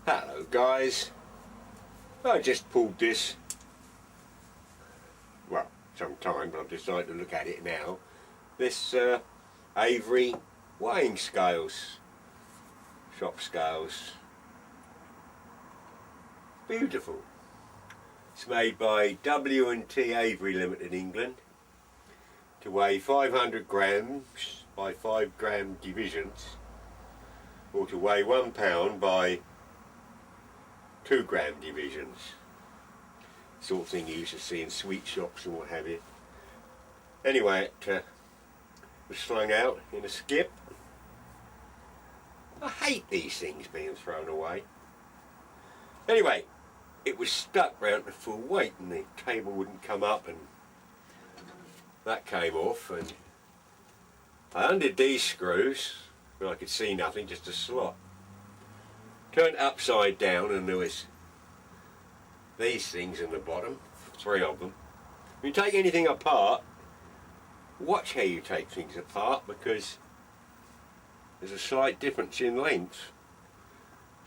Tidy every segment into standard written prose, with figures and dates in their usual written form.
Hello guys, I just pulled this, well, some time, but I've decided to look at it now. This Avery weighing scales, shop scales, beautiful. It's made by W&T Avery Limited England, to weigh 500 grams by 5 gram divisions, or to weigh 1 pound by 2 gram divisions. Sort of thing you used to see in sweet shops and what have you. Anyway, it was slung out in a skip. I hate these things being thrown away. Anyway, it was stuck round to full weight and the table wouldn't come up, and that came off, and I undid these screws when I could see nothing, just a slot. Turned upside down and there was these things in the bottom, 3 of them. When you take anything apart, watch how you take things apart, because there's a slight difference in length.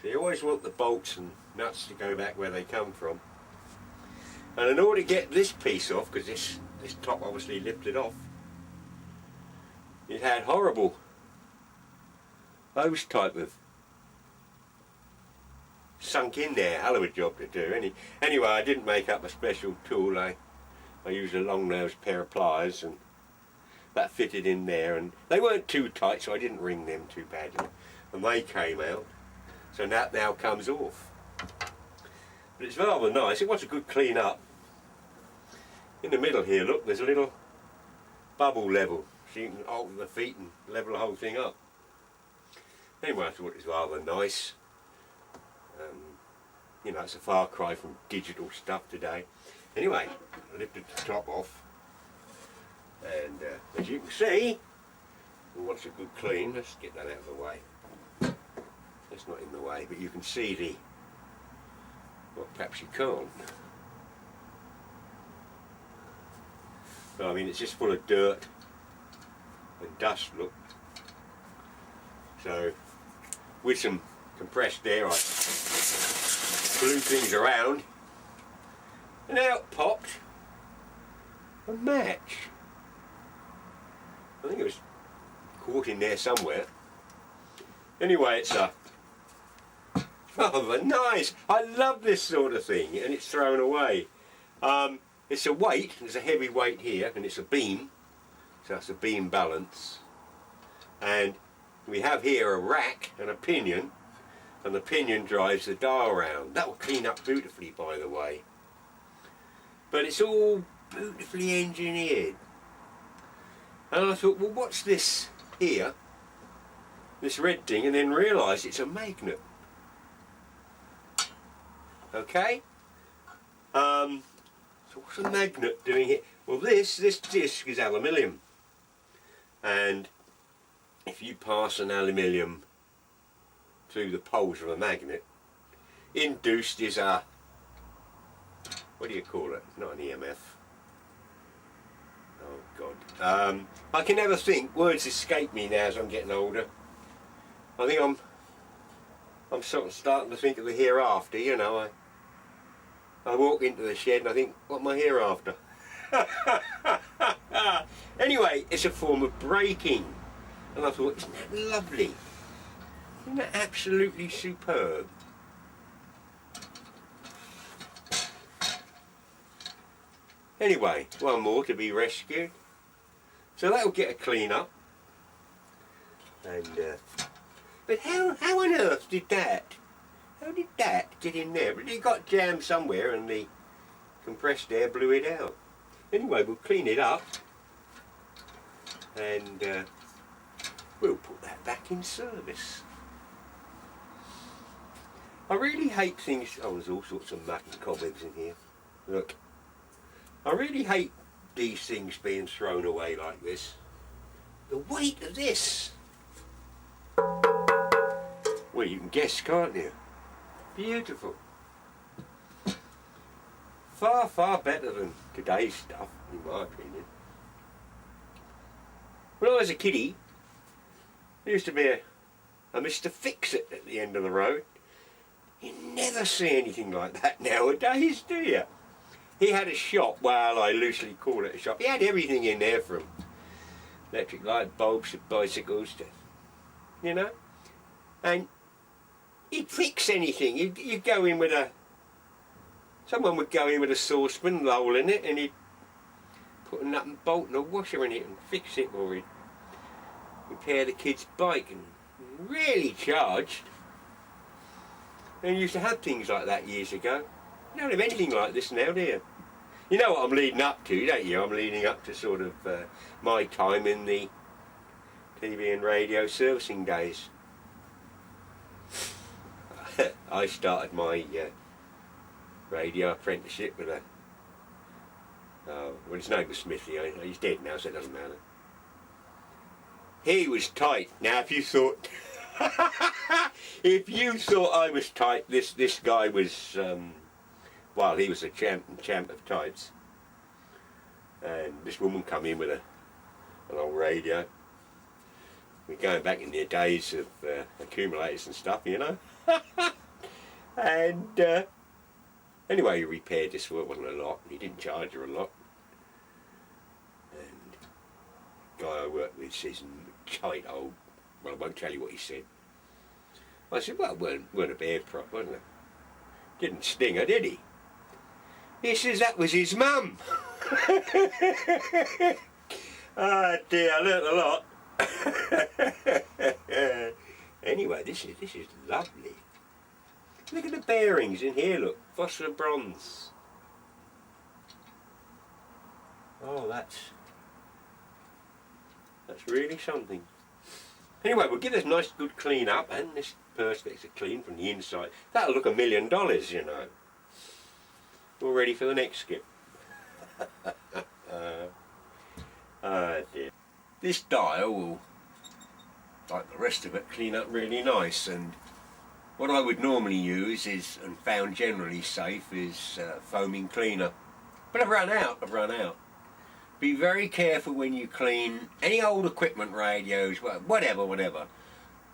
So you always want the bolts and nuts to go back where they come from. And in order to get this piece off, because this top obviously lifted off, it had horrible, those type of sunk in there, hell of a job to do. Anyway, I didn't make up a special tool. I used a long-nosed pair of pliers, and that fitted in there, and they weren't too tight, so I didn't wring them too badly, and they came out. So that now comes off. But it's rather nice. It wants a good clean up. In the middle here, look, there's a little bubble level, so you can alter the feet and level the whole thing up. Anyway, I thought it was rather nice. You know, it's a far cry from digital stuff today. Anyway, I lifted the top off, and as you can see, it wants a good clean. Let's get that out of the way. It's not in the way, but you can see the, well, perhaps you can't. But I mean, it's just full of dirt and dust, look. So, with some compressed air, I blew things around, and out popped a match. I think it was caught in there somewhere. Anyway, it's rather nice. I love this sort of thing, and it's thrown away. It's a weight, there's a heavy weight here, and it's a beam, so that's a beam balance. And we have here a rack and a pinion, and the pinion drives the dial round. That will clean up beautifully, by the way. But it's all beautifully engineered. And I thought, well, what's this here? This red thing, and then realised it's a magnet. Okay? So what's a magnet doing here? Well, this disc is aluminium. And if you pass an aluminium through the poles of a magnet, induced is a, what do you call it? Not an EMF. Oh God. I can never think. Words escape me now as I'm getting older. I think I'm sort of starting to think of the hereafter, you know. I walk into the shed and I think, what am I hereafter? Anyway, it's a form of braking. And I thought, isn't that lovely? Isn't that absolutely superb? Anyway, one more to be rescued. So that'll get a clean up. And but how on earth did that? How did that get in there? But it got jammed somewhere and the compressed air blew it out. Anyway, we'll clean it up and we'll put that back in service. I really hate things. Oh, there's all sorts of muck and cobwebs in here. Look, I really hate these things being thrown away like this. The weight of this. Well, you can guess, can't you? Beautiful. Far, far better than today's stuff, in my opinion. When I was a kiddie, there used to be a Mr. Fix-It at the end of the road. You never see anything like that nowadays, do you? He had a shop, well, I loosely call it a shop. He had everything in there from electric light bulbs to bicycles to, you know. And he'd fix anything. You'd go in with someone would go in with a saucepan and a hole in it, and he'd put a nut and bolt and a washer in it and fix it, or he'd repair the kid's bike, and really charged. And you used to have things like that years ago. You don't have anything like this now, do you? You know what I'm leading up to, don't you? I'm leading up to sort of my time in the TV and radio servicing days. I started my radio apprenticeship with well, his name was Smithy. He's dead now, so it doesn't matter. He was tight. Now, if you thought I was tight, this guy was well, he was a champ of tights. And this woman come in with an old radio. We're going back in the days of accumulators and stuff, you know. And anyway, he repaired this for it. Wasn't a lot. He didn't charge her a lot. And the guy I worked with says, tight old, well, I won't tell you what he said. I said, well, it weren't a bad prop, wasn't it? Didn't sting her, did he? He says that was his mum. Ah, dear, I learnt a lot. Anyway, this is lovely. Look at the bearings in here, look. Phosphor bronze. Oh, that's really something. Anyway, we'll give this a nice good clean up, and this perspex are clean from the inside. That'll look $1 million, you know. All ready for the next skip. Dear. This dial will, like the rest of it, clean up really nice, and what I would normally use is, and found generally safe, is foaming cleaner. But I've run out. Be very careful when you clean any old equipment, radios, whatever.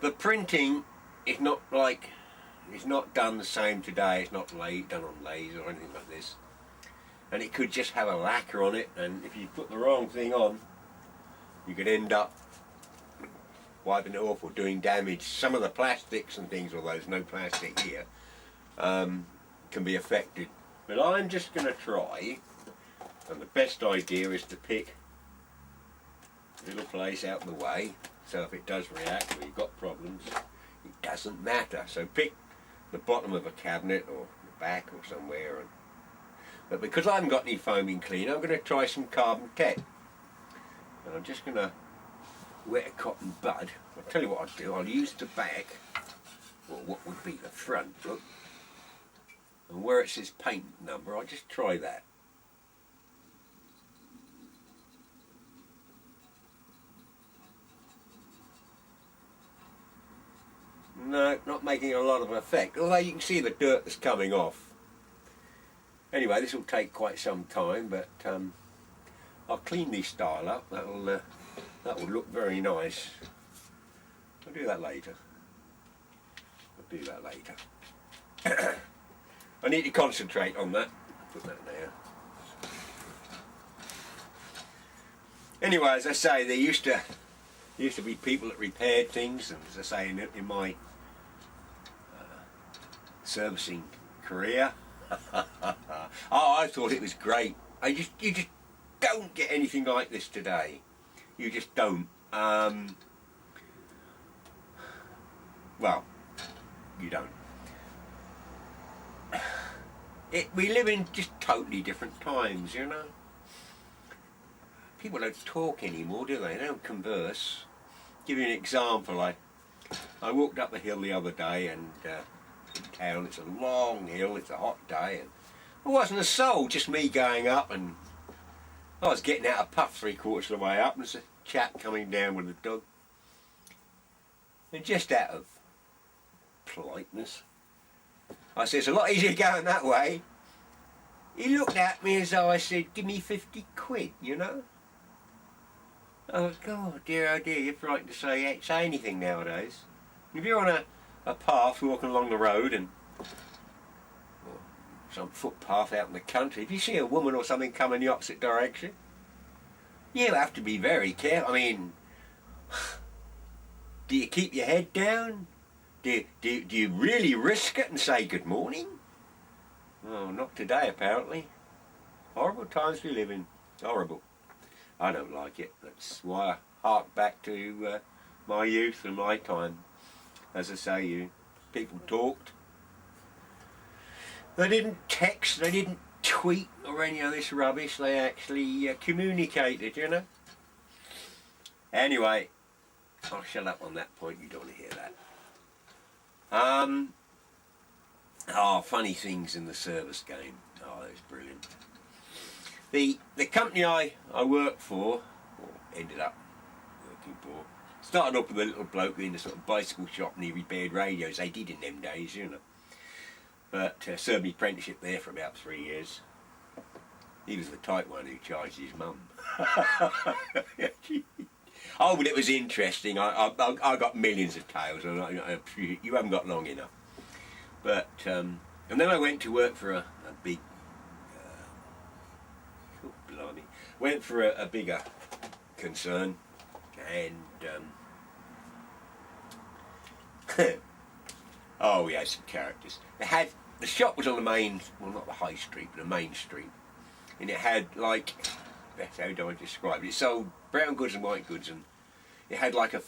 The printing is not it's not done the same today. It's not done on laser or anything like this. And it could just have a lacquer on it, and if you put the wrong thing on, you could end up wiping it off or doing damage. Some of the plastics and things, although there's no plastic here, can be affected. But I'm just going to try, and the best idea is to pick a little place out of the way, so if it does react or you've got problems, it doesn't matter. So pick the bottom of a cabinet or the back or somewhere. But because I haven't got any foaming cleaner, I'm going to try some carbon tech. And I'm just going to wet a cotton bud. I'll tell you what I'll do. I'll use the back, or what would be the front, look. And where it says paint number, I'll just try that. No, not making a lot of effect, although you can see the dirt that's coming off. Anyway, this will take quite some time, but I'll clean this style up. That will look very nice. I'll do that later. I need to concentrate on that. Put that there. Anyway, as I say, there used to be people that repaired things, and as I say, in my servicing career, oh, I thought it was great. You just don't get anything like this today. You just don't. Well, you don't. We live in just totally different times, you know. People don't talk anymore, do they? They don't converse. Give you an example. I walked up a hill the other day, and in town, it's a long hill, it's a hot day, and there wasn't a soul, just me going up, and I was getting out a puff 3/4 of the way up, and there's a chap coming down with a dog. And just out of politeness, I said, it's a lot easier going that way. He looked at me as though I said, give me 50 quid, you know? Oh God, oh dear, you're frightened to say anything nowadays. If you're on a path walking along the road and or some footpath out in the country, if you see a woman or something coming the opposite direction, you have to be very careful. I mean, do you keep your head down? Do you really risk it and say good morning? Oh, not today apparently. Horrible times we live in. Horrible. I don't like it. That's why I hark back to my youth and my time. As I say, people talked. They didn't text, they didn't tweet or any of this rubbish. They actually communicated, you know. Anyway, I'll shut up on that point. You don't want to hear that. Funny things in the service game. Oh, that was brilliant. The company I worked for, or ended up working for, started off with a little bloke in a sort of bicycle shop and he repaired radios. They did in them days, you know. But served me apprenticeship there for about 3 years. He was the type one who charged his mum. Oh, but it was interesting. I got millions of tales. You haven't got long enough. But and then I went to work for a big. Oh, blimey! Went for a bigger concern, and oh, we had some characters. The shop was on the main, well, not the high street, but the main street, and it had like, that's how do I describe it? It sold brown goods and white goods, and it had like a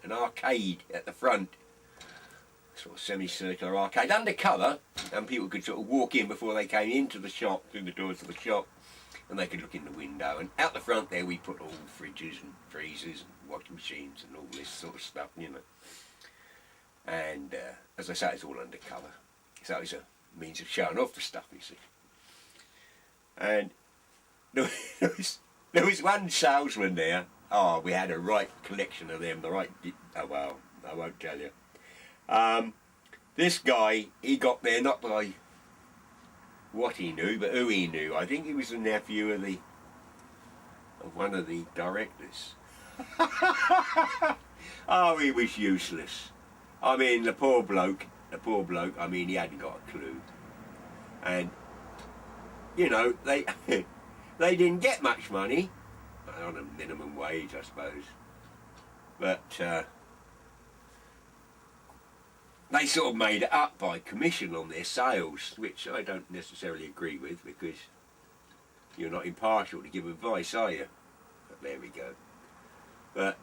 an arcade at the front, sort of semicircular arcade, undercover, and people could sort of walk in before they came into the shop, through the doors of the shop, and they could look in the window. And out the front there we put all fridges and freezers and washing machines and all this sort of stuff, you know. And as I say, it's all undercover, so it's a means of showing off the stuff, you see. And there was one salesman there. Oh, we had a right collection of them. Oh well, I won't tell you. This guy, he got there not by what he knew, but who he knew. I think he was the nephew of one of the directors. Oh, he was useless. I mean, the poor bloke, I mean, he hadn't got a clue. And, you know, they didn't get much money, on a minimum wage, I suppose. But they sort of made it up by commission on their sales, which I don't necessarily agree with, because you're not impartial to give advice, are you? But there we go. But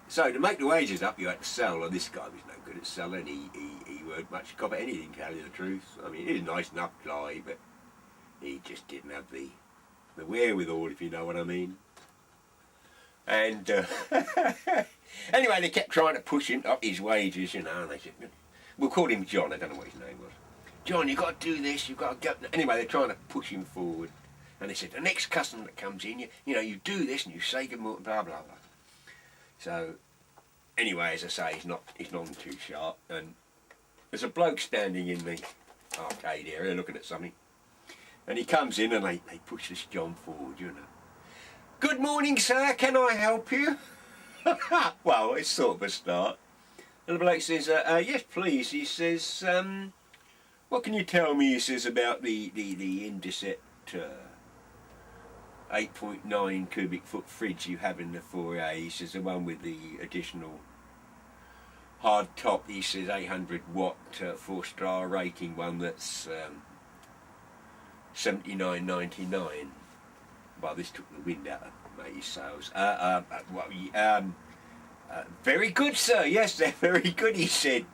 so to make the wages up, you had to sell, and this guy was no good at selling. He weren't much cop at anything, to tell you the truth. I mean, he was a nice enough guy, but he just didn't have the wherewithal, if you know what I mean. And anyway, they kept trying to push him up his wages, you know, and they said, we'll call him John, I don't know what his name was. John, you've got to do this, you've got to go. Anyway, they're trying to push him forward. And they said, the next customer that comes in, you know, you do this and you say good morning, blah, blah, blah. So, anyway, as I say, he's not too sharp. And there's a bloke standing in the arcade area looking at something. And he comes in and they push this John forward, you know. Good morning, sir, can I help you? Well, it's sort of a start. And the bloke says, yes, please. He says, what can you tell me, he says, about the Indesit 8.9 cubic foot fridge you have in the foyer? He says, the one with the additional hard top. He says, 800 watt, 4-star rating one that's $79.99. Well, this took the wind out of mate's sales. Very good, sir. Yes, they're very good. He said.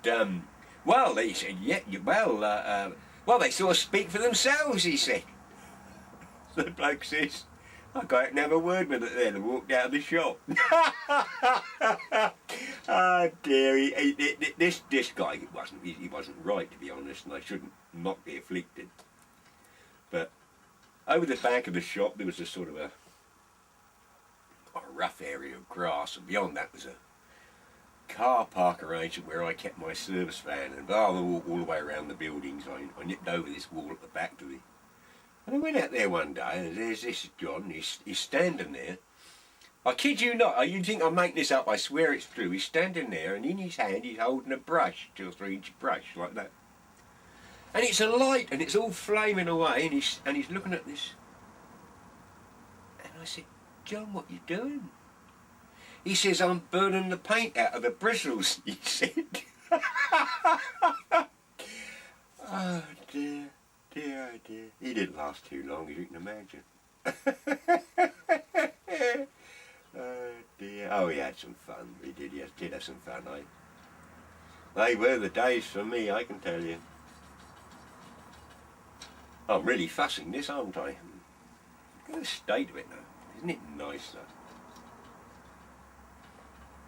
Well, he said, yeah. Well, they sort of speak for themselves. He said. So the bloke says, I can't have a word with it then, and walked out of the shop. Oh dear, this guy he wasn't right, to be honest, and I shouldn't not be afflicted. But over the back of the shop there was a sort of a rough area of grass, and beyond that was a car park arrangement where I kept my service van, and all the way around the buildings I nipped over this wall at the back to the. And I went out there one day, and there's this John, he's standing there I kid you not, you think I'm making this up, I swear it's true. He's standing there and in his hand he's holding a brush, 2 or 3 inch brush, like that. And it's a light and it's all flaming away and he's looking at this. And I said, John, what you doing? He says, I'm burning the paint out of the bristles, he said. Oh dear, dear, oh dear. He didn't last too long, as you can imagine. Oh dear. Oh, he had some fun. He did have some fun, eh? They were the days for me, I can tell you. I'm really fussing this, aren't I? Look at the state of it now. Isn't it nice, though?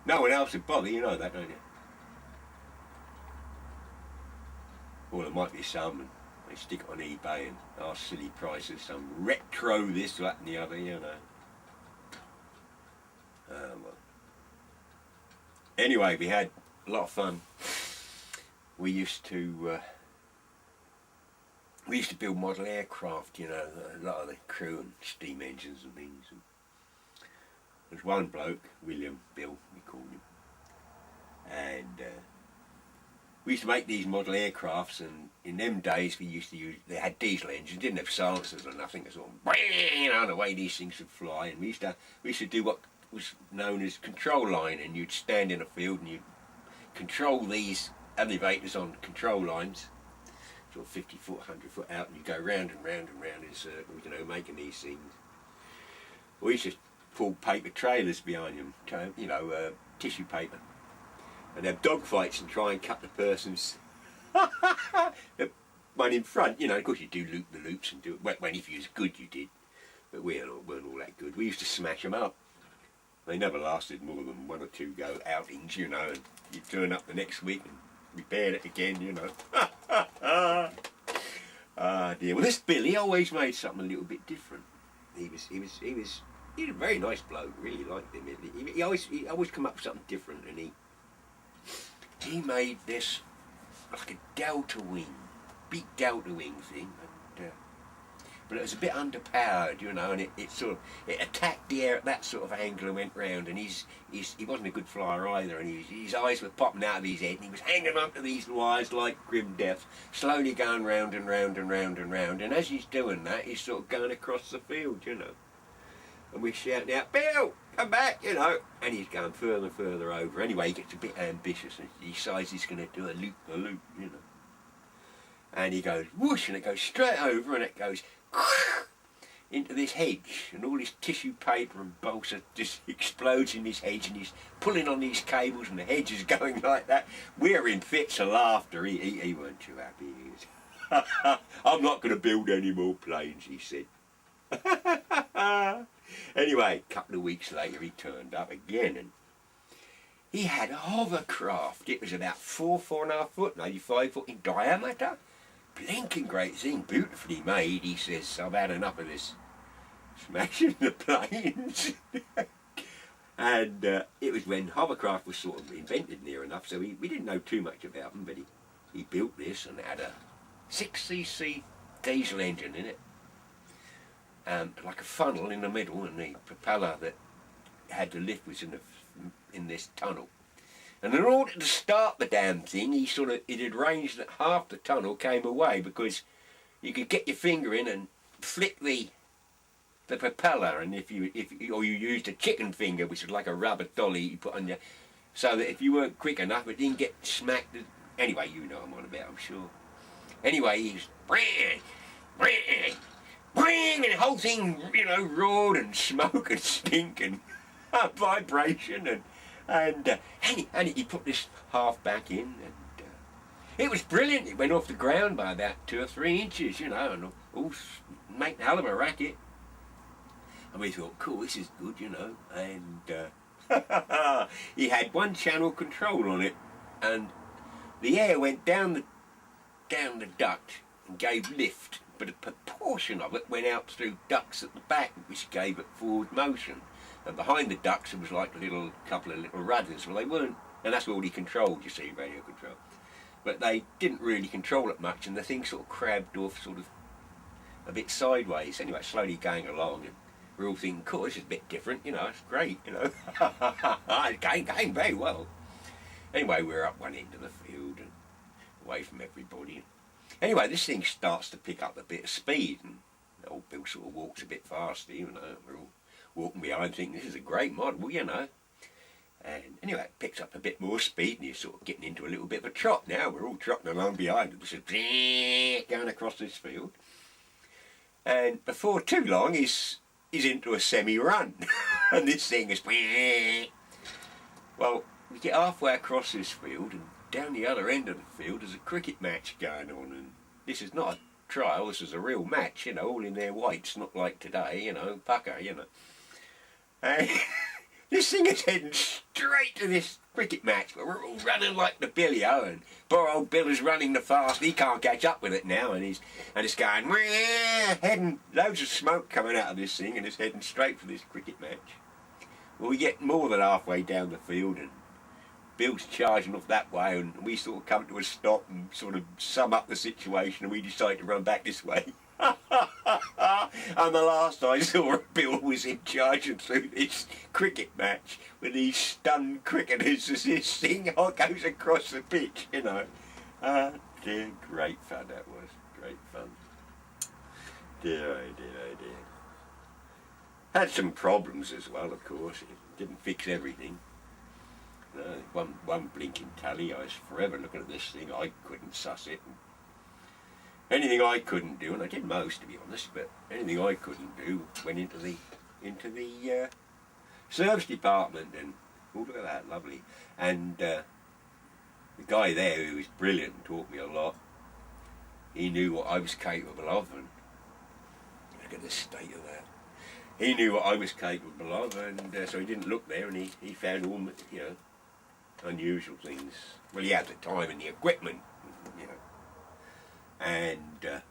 No one else would bother, you know that, don't you? Or there might be some, and they stick it on eBay and ask silly prices, some retro this, that and the other, you know. Well. Anyway, we had a lot of fun. We used to build model aircraft, you know, a lot of the crew and steam engines and things. And there's one bloke, Bill, we called him, and we used to make these model aircrafts, and in them days they had diesel engines, didn't have silencers or nothing, it's all, you know, the way these things would fly, and we used to do what was known as control line, and you'd stand in a field and you'd control these elevators on control lines, sort of 50 foot, 100 foot out, and you go round and round and round in circles, you know, making these things. We used to pull paper trailers behind them, you know, tissue paper, and have dog fights and try and cut the person's the one in front, you know. Of course you do loop the loops and do it, when if you was good you did, but we weren't all that good. We used to smash them up. They never lasted more than 1 or 2 go outings, you know, and you turn up the next week and repair it again, you know. Ah dear. Well, this Billy always made something a little bit different. He was a very nice bloke. Really liked him. He always come up with something different, and he made this like a delta wing, big delta wing thing, and but it was a bit underpowered, you know, and it attacked the air at that sort of angle and went round, and he wasn't a good flyer either, and his eyes were popping out of his head, and he was hanging onto these wires like grim death, slowly going round and round and round and round, and as he's doing that, he's sort of going across the field, you know, and we're shouting out, Bill, come back, you know, and he's going further and further over. Anyway, he gets a bit ambitious, and he decides he's going to do a loop, you know, and he goes whoosh, and it goes straight over, and it goes into this hedge, and all this tissue paper and balsa just explodes in this hedge, and he's pulling on these cables, and the hedge is going like that. We're in fits of laughter. He weren't too happy. He was, I'm not going to build any more planes, he said. Anyway, a couple of weeks later he turned up again, and he had a hovercraft. It was about 4.5 foot, maybe 5 foot in diameter. Blinking great thing, beautifully made. He says, I've had enough of this smashing the planes. And it was when hovercraft was sort of invented near enough, so we didn't know too much about them, but he built this and had a 6cc diesel engine in it, like a funnel in the middle, and the propeller that had the lift was in this tunnel. And in order to start the damn thing, it had arranged that half the tunnel came away, because you could get your finger in and flick the propeller, and if you used a chicken finger, which was like a rubber dolly you put on your, so that if you weren't quick enough, it didn't get smacked. Anyway, you know what I'm on about, I'm sure. Anyway, he's bring, and the whole thing, you know, roared and smoke and stink and vibration, and he put this half back in, and it was brilliant. It went off the ground by about 2 or 3 inches, you know, and all making a hell of a racket. And we thought, cool, this is good, you know. And he had 1 channel control on it, and the air went down the duct and gave lift, but a proportion of it went out through ducts at the back, which gave it forward motion. And behind the ducts there was like a couple of little rudders. Well, they weren't, and that's all he controlled, you see, radio control. But they didn't really control it much, and the thing sort of crabbed off, sort of a bit sideways. Anyway, slowly going along, and we're all thinking, cool, this is a bit different, you know, it's great, you know. It's going very well. Anyway, we're up one end of the field and away from everybody. Anyway, this thing starts to pick up a bit of speed, and old Bill sort of walks a bit faster, you know. We're all walking behind thinking, this is a great model, you know. And anyway, it picks up a bit more speed, and he's sort of getting into a little bit of a trot now. We're all trotting along behind him, just going across this field. And before too long, he's into a semi-run. And this thing is... Well, we get halfway across this field, and down the other end of the field there's a cricket match going on. And this is not a trial, this is a real match, you know, all in their whites, not like today, you know, pucker, you know. And this thing is heading straight to this cricket match, but we're all running like the billy-o, and poor old Bill is running the fast. He can't catch up with it now, and it's going, heading, loads of smoke coming out of this thing, and it's heading straight for this cricket match. Well, we get more than halfway down the field, and Bill's charging off that way, and we sort of come to a stop and sort of sum up the situation, and we decide to run back this way. And the last I saw of Bill was him charging through this cricket match with these stunned cricketers as this thing goes across the pitch, you know. Dear, great fun that was, great fun. Dear, oh dear, oh dear. Had some problems as well, of course. It didn't fix everything. One blinking tally, I was forever looking at this thing. I couldn't suss it. Anything I couldn't do, and I did most to be honest, but anything I couldn't do went into the service department, and oh, look at that, lovely. And the guy there, who was brilliant and taught me a lot, he knew what I was capable of, and look at the state of that. He knew what I was capable of, and so he didn't look there, and he found all, you know, unusual things. Well, he had the time and the equipment, you know. And oh,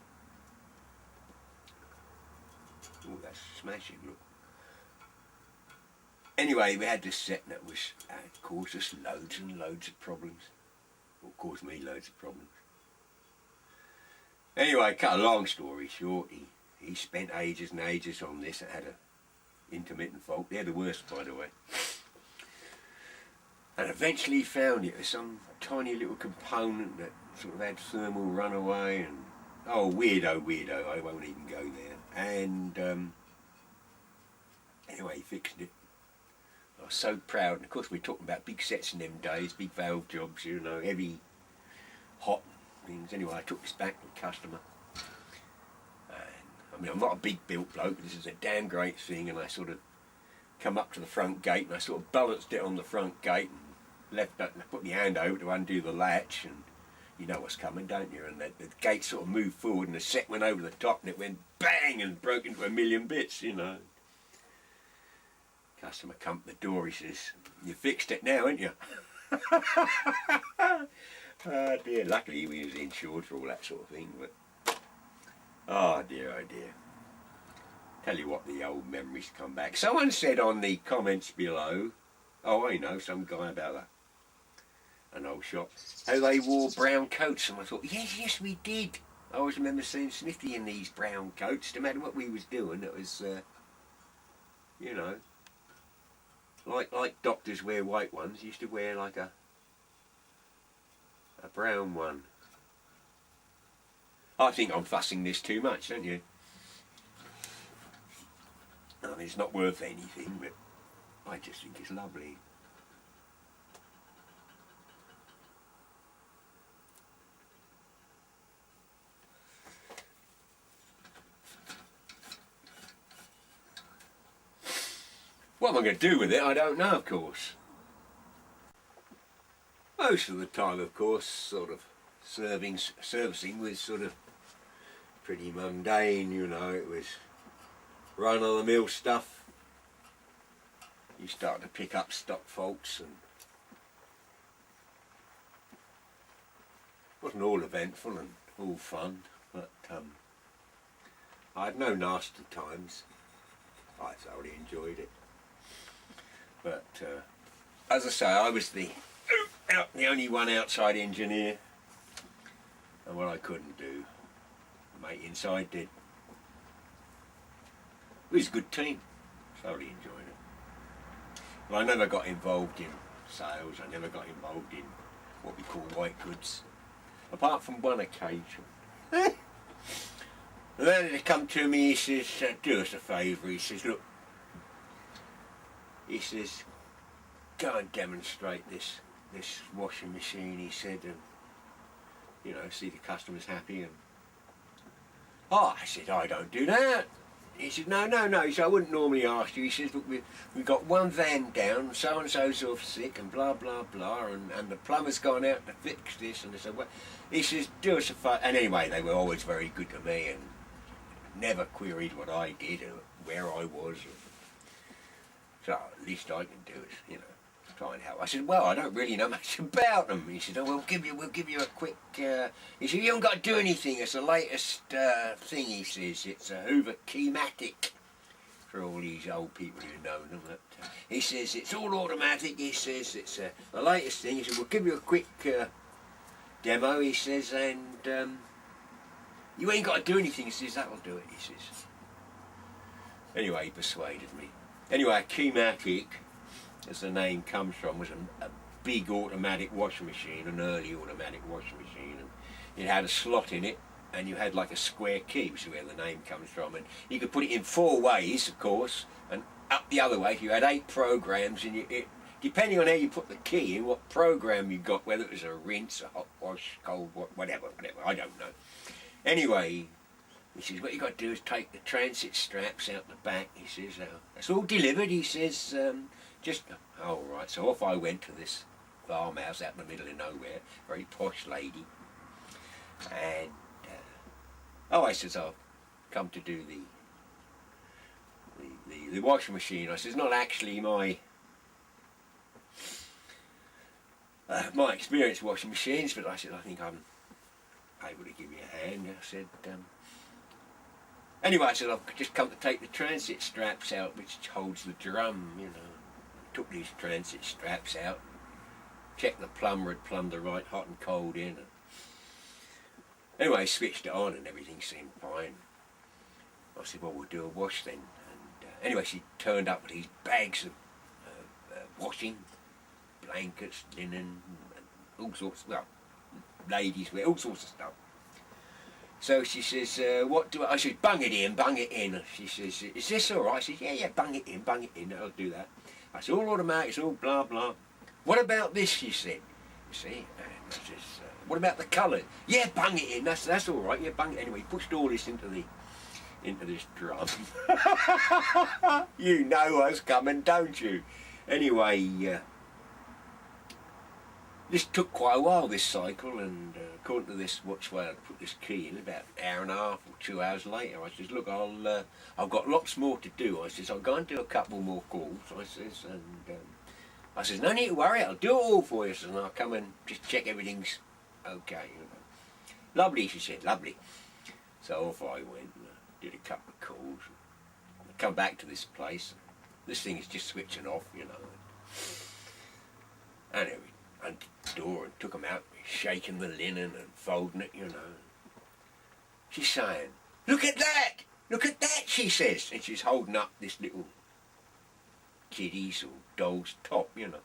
that's smashing, look. Anyway, we had this set that was caused us loads and loads of problems. Or caused me loads of problems. Anyway, cut a long story short, he spent ages and ages on this. It had a intermittent fault. They're the worst, by the way. And eventually he found it was some tiny little component that sort of had thermal runaway, and oh, weirdo, I won't even go there. And anyway, he fixed it. I was so proud, and of course we're talking about big sets in them days, big valve jobs, you know, heavy, hot things. Anyway, I took this back to the customer. And I mean, I'm not a big built bloke, but this is a damn great thing, and I sort of come up to the front gate, and I sort of balanced it on the front gate, and put my hand over to undo the latch, and you know what's coming, don't you? And the gate sort of moved forward, and the set went over the top, and it went bang and broke into a million bits, you know. Customer come to the door, he says, "You fixed it now, ain't you?" Oh dear, luckily we was insured for all that sort of thing, but oh dear, oh dear. Tell you what, the old memories come back. Someone said on the comments below, oh, I know, some guy about an old shop, how they wore brown coats, and I thought, yes, we did. I always remember seeing Smithy in these brown coats. No matter what we was doing, it was, you know, like doctors wear white ones, used to wear like a brown one. I think I'm fussing this too much, don't you? I mean, it's not worth anything, but I just think it's lovely. What am I going to do with it? I don't know, of course. Most of the time, of course, sort of servicing was sort of pretty mundane, you know. It was run-of-the-mill stuff. You start to pick up stock faults, and it wasn't all eventful and all fun, but I had no nasty times. I thoroughly enjoyed it. But as I say, I was the only one outside engineer, and what I couldn't do, the mate inside did. It was a good team. thoroughly enjoyed it. But I never got involved in sales, I never got involved in what we call white goods, apart from one occasion. And then he come to me, he says, do us a favour, he says, look, he says, go and demonstrate this washing machine, he said, and, you know, see the customers happy. And oh, I said, I don't do that. He said, no, he said, I wouldn't normally ask you. He says, look, we've got one van down, so-and-so's off sick, and blah, blah, blah, and the plumber's gone out to fix this, and I said, well, he says, do us a favour. And anyway, they were always very good to me, and never queried what I did, or where I was. So, at least I can do is, you know, try and help. I said, well, I don't really know much about them. He said, oh, we'll give you a quick, he said, you haven't got to do anything, it's the latest thing, he says, it's a Hoover Keymatic, for all these old people who know them. He says, it's all automatic, he says, it's the latest thing. He said, we'll give you a quick demo, he says, and you ain't got to do anything, he says, that'll do it, he says. Anyway, he persuaded me. Anyway, a Keymatic, as the name comes from, was a big automatic washing machine, an early automatic washing machine, and it had a slot in it, and you had like a square key, which is where the name comes from, and you could put it in 4 ways, of course, and up the other way. You had 8 programs, and depending on how you put the key in, what program you got, whether it was a rinse, a hot wash, cold wash, whatever, I don't know. Anyway, he says, what you got to do is take the transit straps out the back, he says, that's all delivered, he says, just, oh right, so off I went to this farmhouse out in the middle of nowhere, very posh lady, and, oh, I says, I've come to do the washing machine. I says, not actually my experience washing machines, but I said, I think I'm able to give you a hand. I said, anyway, I said, I've just come to take the transit straps out, which holds the drum, you know. Took these transit straps out, checked the plumber had plumbed the right hot and cold in. And anyway, switched it on and everything seemed fine. I said, well, we'll do a wash then. And anyway, she turned up with these bags of washing, blankets, linen, and all sorts, well, ladies wear, all sorts of stuff. So she says, what do I said, bung it in. She says, is this all right? I said, yeah, bung it in, I'll do that. I said, all automatic, it's all blah, blah. What about this, she said. You see, and I says, what about the colour? Yeah, bung it in, that's all right, yeah, bung it. Anyway, pushed all this into this drum. You know what's coming, don't you? Anyway, this took quite a while, this cycle, and according to this which way I'd put this key in, about an hour and a half or 2 hours later, I says, look, I've got lots more to do. I says, I'll go and do a couple more calls, I says, and I says, no need to worry, I'll do it all for you, and I'll come and just check everything's okay. You know. Lovely, she said, lovely. So off I went, and did a couple of calls. I come back to this place, this thing is just switching off, you know. And everything. And the door and took them out, shaking the linen and folding it, you know. She's saying, look at that, she says. And she's holding up this little kiddie's or doll's top, you know.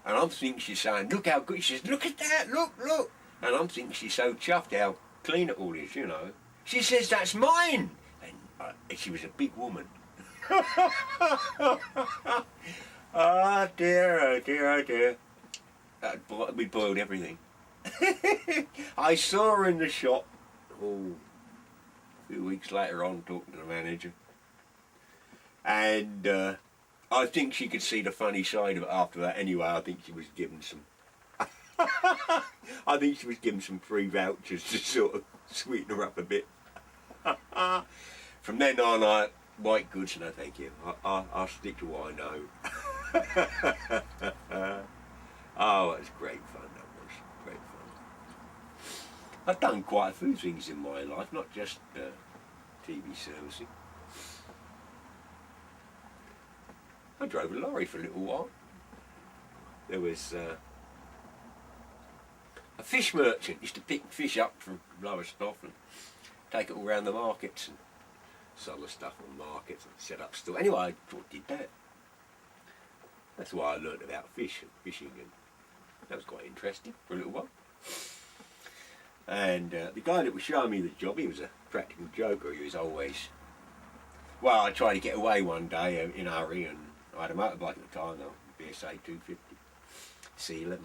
And I'm thinking she's saying, look how good, she says, look at that, look. And I'm thinking she's so chuffed how clean it all is, you know. She says, that's mine. And she was a big woman. Oh dear. We boiled everything. I saw her in the shop, a few weeks later on, talking to the manager. And I think she could see the funny side of it after that anyway. I think she was given some free vouchers to sort of sweeten her up a bit. From then on, white goods, no thank you. I'll stick to what I know. Oh, it was great fun, that was great fun. I've done quite a few things in my life, not just TV servicing. I drove a lorry for a little while. There was a fish merchant used to pick fish up from Lowestoft and take it all around the markets. And sell the stuff on markets and set up store. Anyway, I did that. That's why I learned about fishing, and that was quite interesting for a little while. And the guy that was showing me the job, he was a practical joker. He was always, well, I tried to get away one day in a hurry, and I had a motorbike at the time, though, BSA 250, C11. And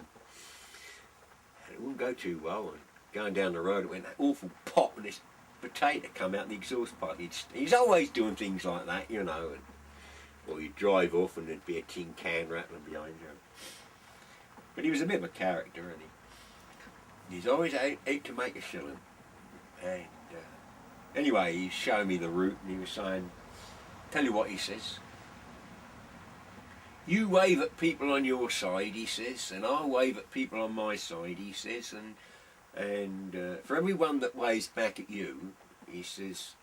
it wouldn't go too well, and going down the road, it went that awful pop, and this potato come out the exhaust pipe. He's always doing things like that, you know, and, or you'd drive off and there'd be a tin can rattling behind you. But he was a bit of a character, and he's always out to make a shilling. And anyway, he's showing me the route, and he was saying, tell you what, he says, you wave at people on your side, he says, and I'll wave at people on my side, he says, and for everyone that waves back at you, he says,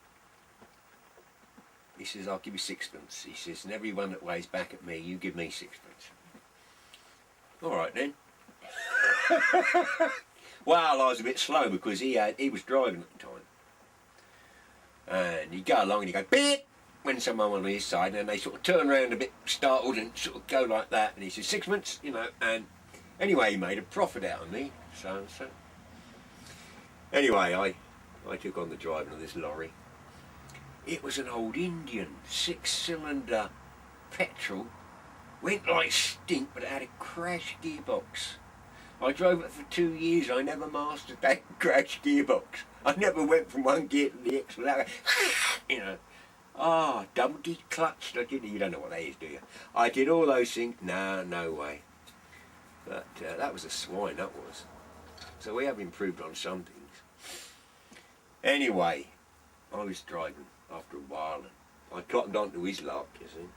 I'll give you sixpence. He says, and everyone that waves back at me, you give me sixpence. All right then. Well, I was a bit slow because he was driving at the time, and he'd go along and he'd go beep when someone on his side, and they sort of turn around a bit startled and sort of go like that, and he says sixpence, you know. And anyway, he made a profit out of me. So. Anyway, I took on the driving of this lorry. It was an old Indian 6-cylinder petrol. Went like stink, but it had a crash gearbox. I drove it for 2 years. I never mastered that crash gearbox. I never went from one gear to the next without you know. Double declutched. You don't know what that is, do you? I did all those things. No way. But that was a swine, that was. So we have improved on some things. Anyway, I was driving after a while, and I cottoned onto his luck, you see.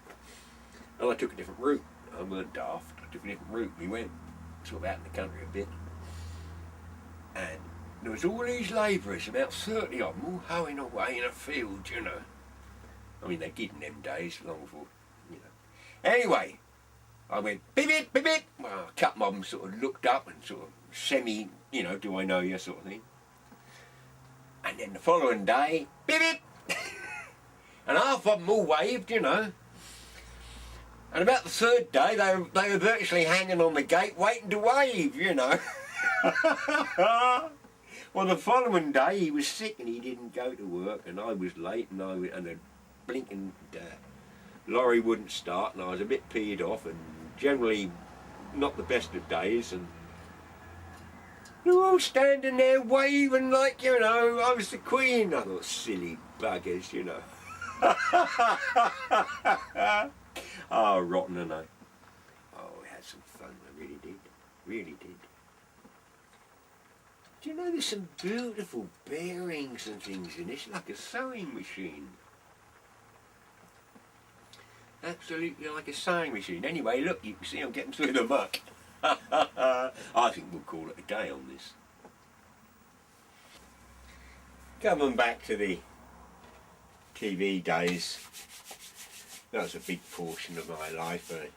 And I took a different route. I weren't daft. I took a different route. We went sort of out in the country a bit. And there was all these labourers, about 30 of them, all hoeing away in a field, you know. I mean, they did in them days, long before, you know. Anyway, I went, beep, beep, beep, beep. Well, a couple of them sort of looked up and sort of semi, you know, do I know you sort of thing. And then the following day, beep, beep. And half of them all waved, you know. And about the third day, they were virtually hanging on the gate waiting to wave, you know. Well, the following day he was sick and he didn't go to work, and I was late, and the blinking lorry wouldn't start, and I was a bit peed off, and generally not the best of days, and they were all standing there waving like, you know, I was the Queen. I thought, silly buggers, you know. Oh, rotten, and I. Oh, we had some fun, I really did. Really did. Do you know there's some beautiful bearings and things in this, like a sewing machine. Absolutely like a sewing machine. Anyway, look, you can see I'm getting through the muck. I think we'll call it a day on this. Coming back to the TV days, that was a big portion of my life. I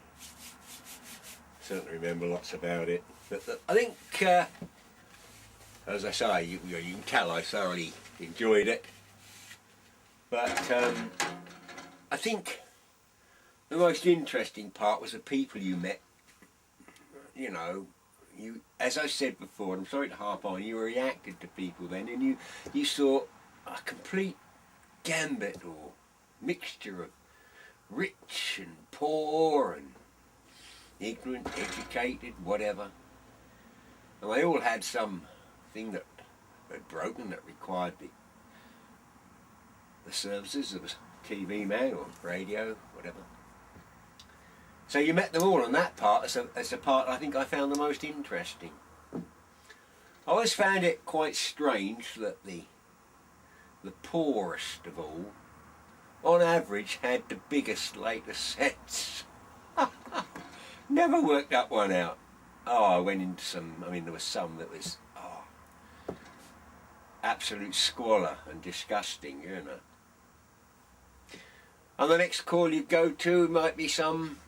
certainly remember lots about it. But I think, as I say, you can tell I thoroughly enjoyed it. But I think the most interesting part was the people you met. You know, as I said before, and I'm sorry to harp on, you reacted to people then, and you saw a complete gambit or mixture of rich and poor and ignorant, educated, whatever. And they all had some thing that had broken that required the services of a TV man or radio, whatever. So you met them all on that part as the part I think I found the most interesting. I always found it quite strange that the poorest of all, on average, had the biggest, latest sets. Never worked that one out. Oh, I went into some, I mean there was some that was absolute squalor and disgusting, you know. And the next call you go to might be some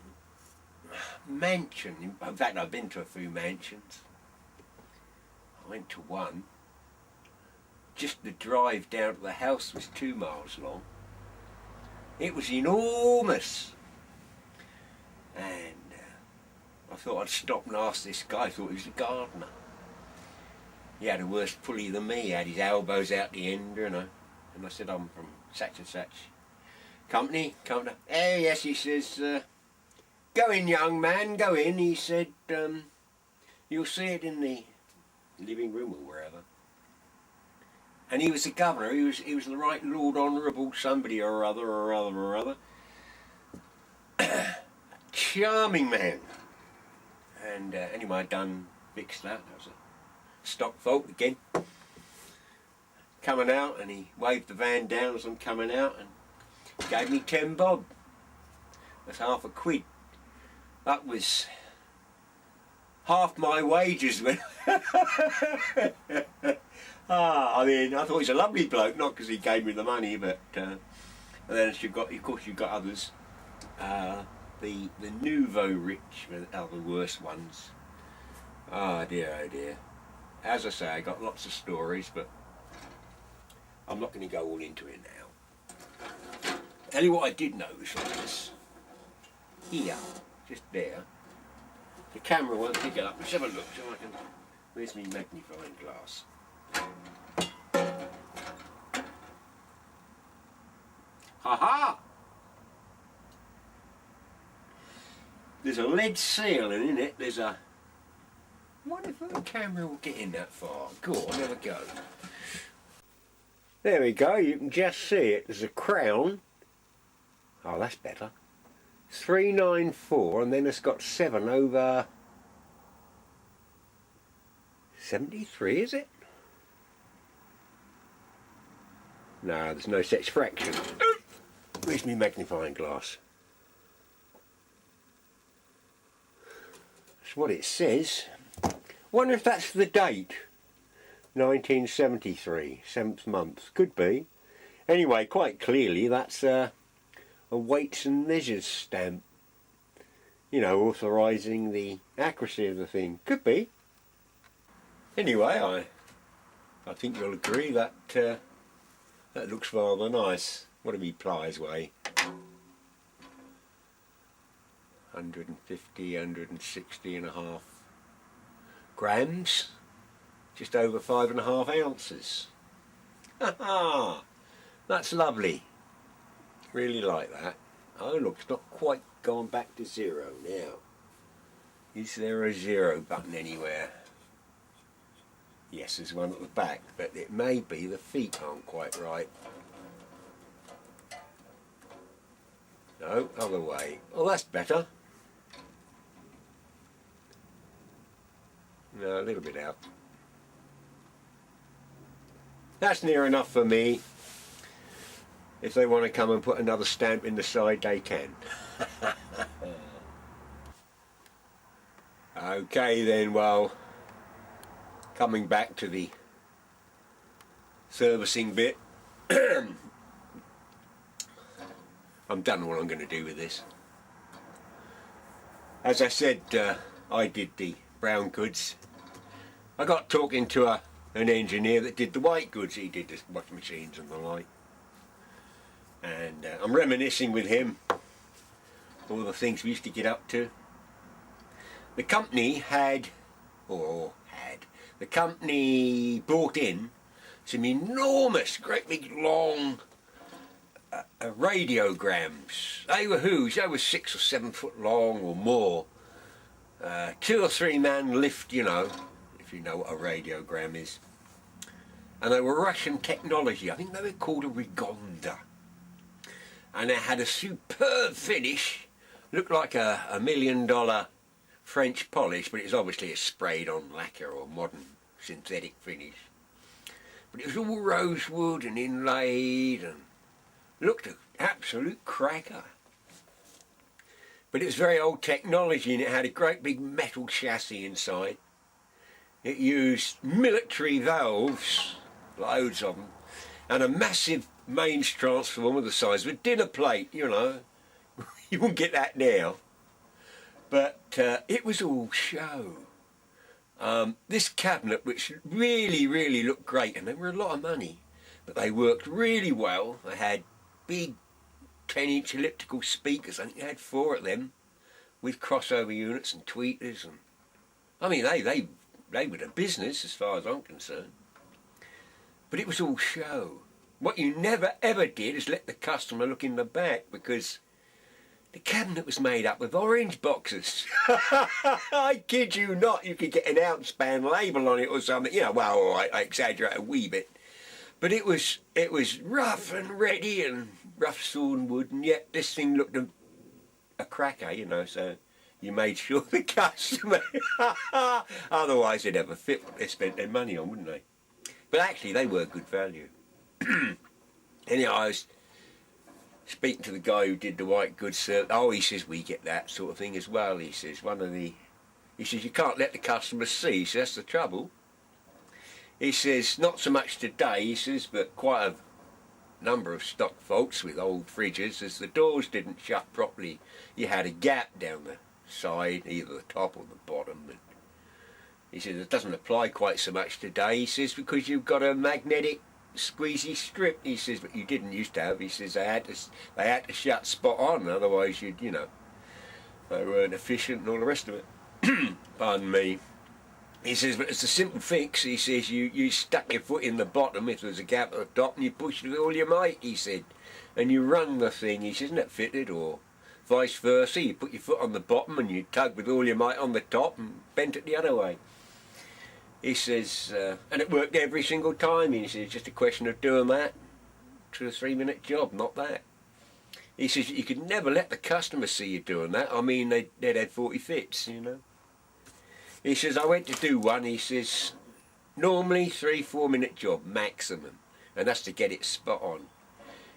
mansion. In fact, I've been to a few mansions. I went to one. Just the drive down to the house was 2 miles long. It was enormous. And I thought I'd stop and ask this guy. I thought he was a gardener. He had a worse pulley than me. He had his elbows out the end, you know. And I said, I'm from such and such company. Oh yes, he says, go in, young man, go in. He said, you'll see it in the living room or wherever. And he was the governor. He was the right Lord Honourable somebody or other. Charming man. And anyway, I done fixed that. That was a stock fault again. Coming out, and he waved the van down as I'm coming out and gave me 10 bob. That's half a quid. That was half my wages when I mean, I thought he was a lovely bloke, not because he gave me the money, but and then of course you've got others. The nouveau rich are the worst ones. Oh dear, oh dear. As I say, I got lots of stories, but I'm not going to go all into it now. Tell you what I did notice on this. Here, just there. The camera won't pick it up. Let's have a look. So I can. Where's my magnifying glass? Ha-ha! There's a lead ceiling in it. There's a... I wonder if the camera will get in that far. Go on, have a go. There we go. You can just see it. There's a crown. Oh, that's better. 394, and then it's got 7 over 73, is it? No, there's no such fraction. Where's my magnifying glass? That's what it says. Wonder if that's the date. 1973, 7th month. Could be. Anyway, quite clearly that's a weights and measures stamp. You know, authorising the accuracy of the thing. Could be. Anyway, I think you'll agree that that looks rather nice. What do we plies weigh? 150, 160 and a half grams. Just over 5.5 ounces. Ha-ha! That's lovely. Really like that. Oh look, it's not quite gone back to 0 now. Is there a 0 button anywhere? Yes, there's one at the back, but it may be the feet aren't quite right. No, other way. Oh, that's better. No, a little bit out. That's near enough for me. If they want to come and put another stamp in the side, they can. Okay then, well, coming back to the servicing bit. I'm done what I'm going to do with this. As I said, I did the brown goods. I got talking to an engineer that did the white goods. He did the washing machines and the like. And I'm reminiscing with him all the things we used to get up to. The company the company brought in some enormous, great big long radiograms. They were huge. They were 6 or 7 foot long or more. 2 or 3 man lift, you know, if you know what a radiogram is. And they were Russian technology. I think they were called a Rigonda. And it had a superb finish. Looked like a $1 million French polish, but it was obviously a sprayed on lacquer or modern synthetic finish. But it was all rosewood and inlaid and looked an absolute cracker. But it was very old technology, and it had a great big metal chassis inside. It used military valves, loads of them, and a massive mains transformer the size of a dinner plate, you know. You wouldn't get that now. But it was all show. This cabinet, which really looked great, and they were a lot of money, but they worked really well. They had big 10-inch elliptical speakers. I think they had 4 of them with crossover units and tweeters. And I mean, they were the business as far as I'm concerned. But it was all show. What you never ever did is let the customer look in the back, because the cabinet was made up with orange boxes. I kid you not. You could get an outspan label on it or something. You know, well, all right, I exaggerate a wee bit. But it was rough and ready and rough sawn wood, and yet this thing looked a cracker, you know, so you made sure the customer... Otherwise they'd never fit what they spent their money on, wouldn't they? But actually they were good value. Anyhow, I was speaking to the guy who did the white goods service. Oh, he says, we get that sort of thing as well. He says, he says, you can't let the customer see. He says, that's the trouble. He says, not so much today, he says, but quite a number of stock faults with old fridges, as the doors didn't shut properly. You had a gap down the side, either the top or the bottom. And he says, it doesn't apply quite so much today, he says, because you've got a magnetic squeezy strip. He says, but you didn't used to have. He says, they had to shut spot on, otherwise you'd, you know, they weren't efficient and all the rest of it. Pardon me. He says, but it's a simple fix. He says, you stuck your foot in the bottom if there's a gap at the top, and you pushed with all your might, he said, and you rung the thing. He says, isn't it fitted? Or vice versa, you put your foot on the bottom and you tug with all your might on the top and bent it the other way. He says, and it worked every single time. He says, it's just a question of doing that. 2 or 3 minute job, not that. He says, you could never let the customer see you doing that. I mean, they'd had 40 fits, you know. He says, I went to do one. He says, normally 3-4 minute job maximum, and that's to get it spot on.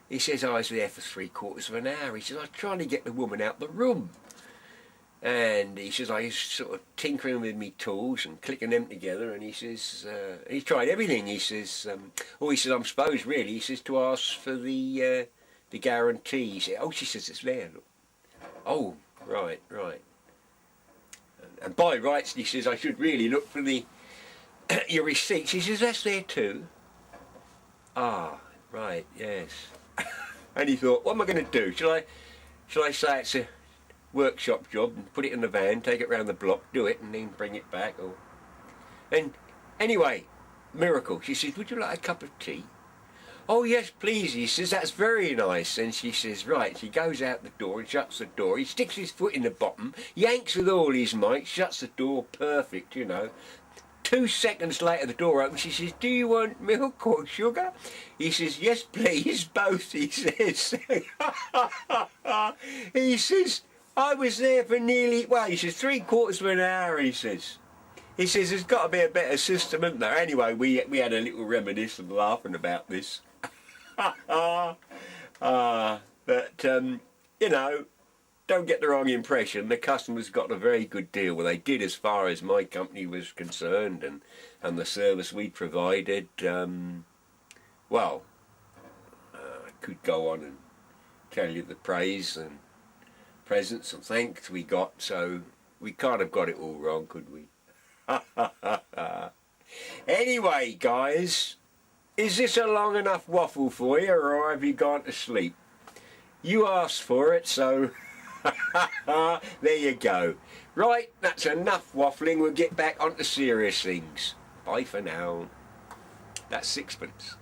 He says, I was there for 3/4 of an hour. He says, I was trying to get the woman out the room. And he says, I was sort of tinkering with me tools and clicking them together. And he says, he tried everything. He says, he says, I'm supposed really, he says, to ask for the guarantee. He said, oh, she says, it's there. Look. Oh, right. And by rights, he says, I should really look for the your receipts. He says, that's there too. Ah, right, yes. And he thought, what am I going to do? Shall I say it's a workshop job and put it in the van, take it round the block, do it, and then bring it back? Or... And anyway, miracle. She says, would you like a cup of tea? Oh yes, please. He says, that's very nice. And she says, right. She goes out the door and shuts the door. He sticks his foot in the bottom, yanks with all his might, shuts the door, perfect, you know. 2 seconds later the door opens. She says, do you want milk or sugar? He says, yes please, both, he says. He says, I was there for nearly, well, he says, 3/4 of an hour, he says. He says, there's got to be a better system, isn't there? Anyway, we had a little reminisce and laughing about this. But, you know, don't get the wrong impression. The customers got a very good deal. Well, they did as far as my company was concerned, and the service we provided. Well, I could go on and tell you the praise and presents and thanks we got, so we can't have got it all wrong, could we? Anyway, guys, is this a long enough waffle for you, or have you gone to sleep? You asked for it, so there you go. Right, that's enough waffling. We'll get back onto serious things. Bye for now. That's 6pence.